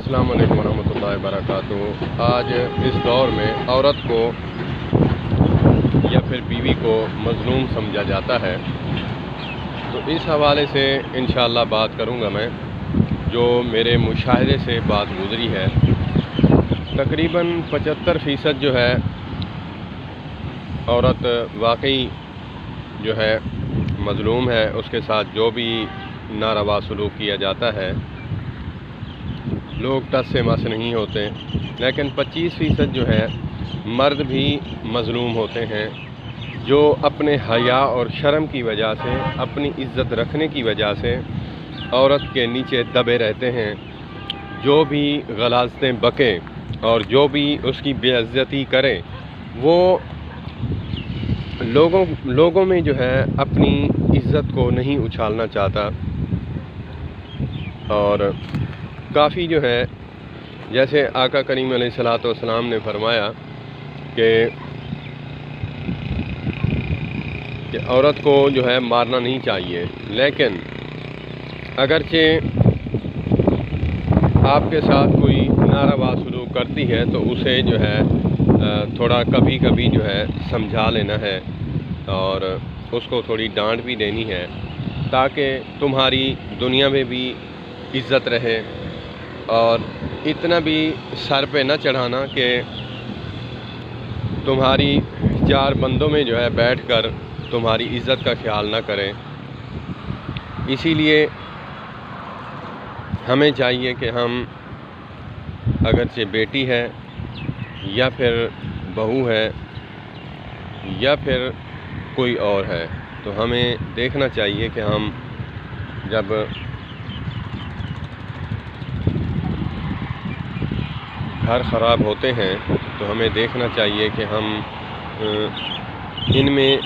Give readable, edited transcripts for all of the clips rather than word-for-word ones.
अस्सलाम वालेकुम रहमतुल्लाहि वबरकातुहू। आज इस दौर में औरत को या फिर बीवी को मज़लूम समझा जाता है, तो इस हवाले से इंशाअल्लाह बात करूँगा मैं, जो मेरे मुशाहिदे से बात गुज़री है। तकरीबन 75% जो है औरत वाकई जो है मज़लूम है, उसके साथ जो भी नारवा सलूक किया जाता है लोग टस से मस नहीं होते। लेकिन 25% जो है मर्द भी मज़लूम होते हैं, जो अपने हया और शर्म की वजह से, अपनी इज़्ज़त रखने की वजह से औरत के नीचे दबे रहते हैं। जो भी गलाज़तें बके और जो भी उसकी बेइज्जती करे, वो लोगों में जो है अपनी इज़्ज़त को नहीं उछालना चाहता। और काफ़ी जो है, जैसे आका करीम अलैहिस्सलातु वस्सलाम ने फरमाया कि औरत को जो है मारना नहीं चाहिए, लेकिन अगरचे आपके साथ कोई नारवा सलूक करती है तो उसे जो है थोड़ा कभी कभी जो है समझा लेना है और उसको थोड़ी डांट भी देनी है, ताकि तुम्हारी दुनिया में भी इज़्ज़त रहे। और इतना भी सर पे न चढ़ाना कि तुम्हारी 4 बंदों में जो है बैठकर तुम्हारी इज़्ज़त का ख्याल ना करें। इसीलिए हमें चाहिए कि हम अगरचे बेटी है या फिर बहू है या फिर कोई और है, तो हमें देखना चाहिए कि हम जब घर ख़राब होते हैं तो हमें देखना चाहिए कि हम इनमें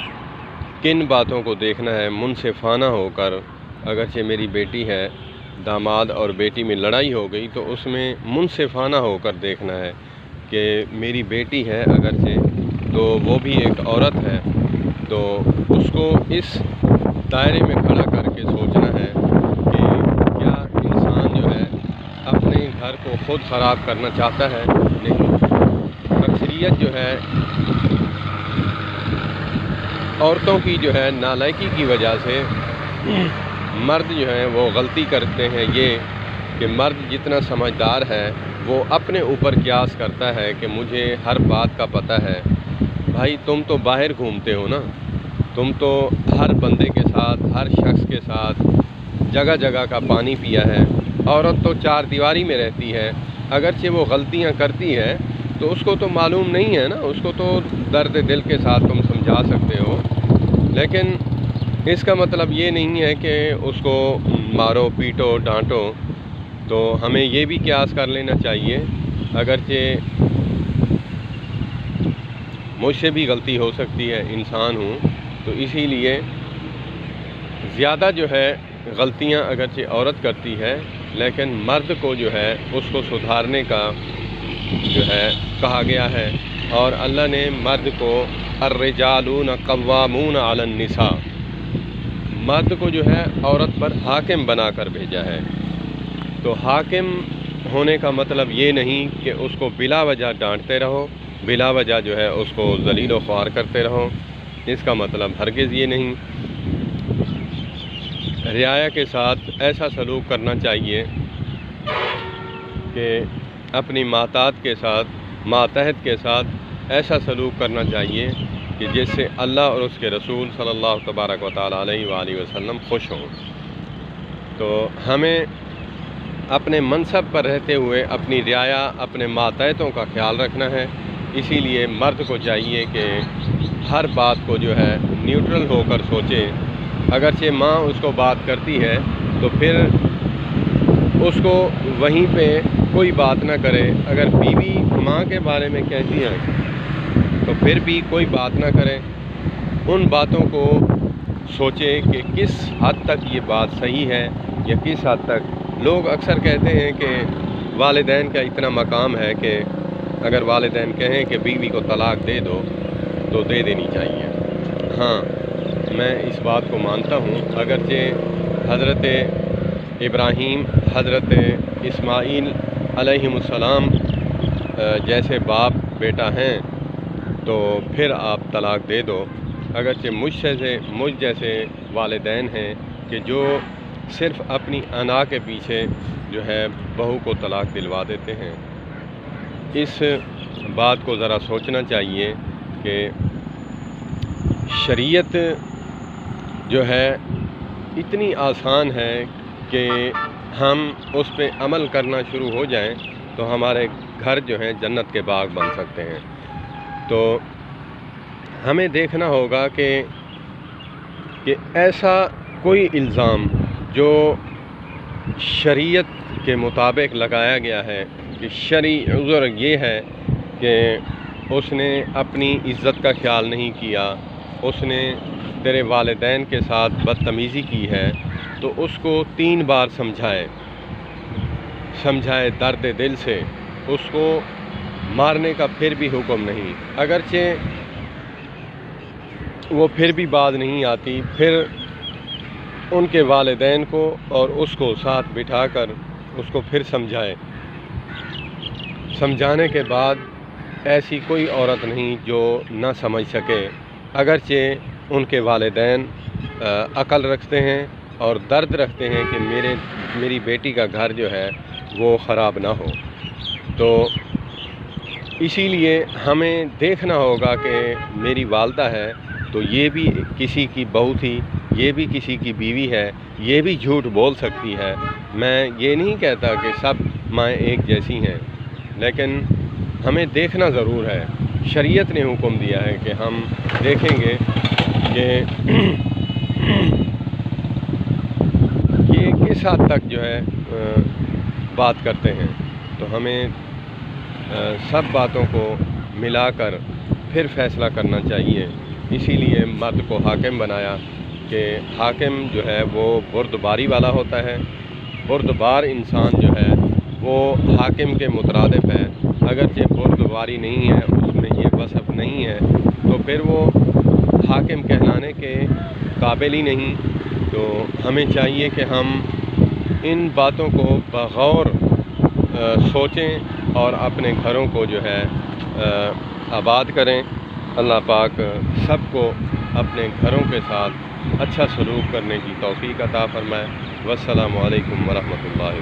किन बातों को देखना है, मुनसिफ़ाना होकर। अगरचे मेरी बेटी है, दामाद और बेटी में लड़ाई हो गई तो उसमें मुनसिफ़ाना होकर देखना है कि मेरी बेटी है अगरचे, तो वो भी एक औरत है, तो उसको इस दायरे में खड़ा करके सोचना है कि क्या इंसान जो है अपने घर को ख़ुद ख़राब करना चाहता है। नहीं, अक्सरियत जो है औरतों की जो है नालायकी की वजह से मर्द जो हैं वो गलती करते हैं, ये कि मर्द जितना समझदार है वो अपने ऊपर क़यास करता है कि मुझे हर बात का पता है। भाई तुम तो बाहर घूमते हो ना, तुम तो हर बंदे के साथ, हर शख्स के साथ जगह जगह का पानी पिया है। औरत तो 4 दीवारी में रहती है, अगरचे वो गलतियां करती है तो उसको तो मालूम नहीं है ना, उसको तो दर्द दिल के साथ तुम समझा सकते हो, लेकिन इसका मतलब ये नहीं है कि उसको मारो, पीटो, डांटो। तो हमें ये भी क़यास कर लेना चाहिए, अगरचे मुझसे भी गलती हो सकती है, इंसान हूँ, तो इसीलिए ज़्यादा जो है गलतियाँ अगरचे औरत करती है, लेकिन मर्द को जो है उसको सुधारने का जो है कहा गया है। और अल्लाह ने मर्द को अर्रिजालून कव्वामून अलन निसा, मर्द को जो है औरत पर हाकिम बनाकर भेजा है। तो हाकिम होने का मतलब ये नहीं कि उसको बिला वजह डांटते रहो, बिला वजह जो है उसको ज़लील व ख्वार करते रहो, इसका मतलब हरगिज़ ये नहीं। रियाया के साथ ऐसा सलूक करना चाहिए कि अपनी मातात के साथ, मातहत के साथ ऐसा सलूक करना चाहिए कि जिससे अल्लाह और उसके रसूल सल्लल्लाहु तबारक व तआला अलैहि वसल्लम खुश हों। तो हमें अपने मनसब पर रहते हुए अपनी रियाया, अपने मातहतों का ख्याल रखना है। इसीलिए मर्द को चाहिए कि हर बात को जो है न्यूट्रल होकर सोचे। अगरचे माँ उसको बात करती है तो फिर उसको वहीं पे कोई बात ना करे। अगर बीवी माँ के बारे में कहती है तो फिर भी कोई बात ना करे, उन बातों को सोचे कि किस हद तक ये बात सही है या किस हद तक। लोग अक्सर कहते हैं कि वालिदैन का इतना मकाम है कि अगर वालिदैन कहें कि बीवी को तलाक दे दो तो दे देनी चाहिए। हाँ, मैं इस बात को मानता हूँ, अगरचे हज़रत इब्राहीम, हज़रत इस्माईल अलैहिमुस्सलाम जैसे बाप बेटा हैं तो फिर आप तलाक़ दे दो। अगरचे मुझ जैसे वालिदैन हैं कि जो सिर्फ़ अपनी अना के पीछे जो है बहू को तलाक़ दिलवा देते हैं। इस बात को ज़रा सोचना चाहिए कि शरीयत जो है इतनी आसान है कि हम उस पे अमल करना शुरू हो जाएं तो हमारे घर जो हैं जन्नत के बाग बन सकते हैं। तो हमें देखना होगा कि ऐसा कोई इल्ज़ाम जो शरीयत के मुताबिक लगाया गया है कि शरई उज़्र ये है कि उसने अपनी इज़्ज़त का ख्याल नहीं किया, उसने तेरे वालिदैन के साथ बदतमीज़ी की है, तो उसको 3 बार समझाए दर्द दिल से, उसको मारने का फिर भी हुक्म नहीं। अगरचे वो फिर भी बात नहीं आती, फिर उनके वालिदैन को और उसको साथ बिठाकर उसको फिर समझाने के बाद ऐसी कोई औरत नहीं जो ना समझ सके, अगरचे उनके वालिदैन अक़ल रखते हैं और दर्द रखते हैं कि मेरी बेटी का घर जो है वो ख़राब ना हो। तो इसीलिए हमें देखना होगा कि मेरी वालदा है तो ये भी किसी की बहू थी, ये भी किसी की बीवी है, ये भी झूठ बोल सकती है। मैं ये नहीं कहता कि सब माएँ एक जैसी हैं, लेकिन हमें देखना ज़रूर है। शरीयत ने हुक्म दिया है कि हम देखेंगे कि ये किस हद तक जो है बात करते हैं। तो हमें सब बातों को मिलाकर फिर फ़ैसला करना चाहिए। इसीलिए मर्द को हाकिम बनाया कि हाकिम जो है वो बुर्दबारी वाला होता है। बुर्दबार इंसान जो है वो हाकिम के मुतरादिफ है। अगरचे बुर्दबारी नहीं है, उसमें ये वसफ़ नहीं है, तो फिर वो हाकिम कहलाने के काबिल ही नहीं। तो हमें चाहिए कि हम इन बातों को बग़ौर सोचें और अपने घरों को जो है आबाद करें। अल्लाह पाक सबको अपने घरों के साथ अच्छा सलूक करने की तौफ़ीक़ अता फ़रमाए। वस्सलामु अलैकुम वरहमतुल्लाहि।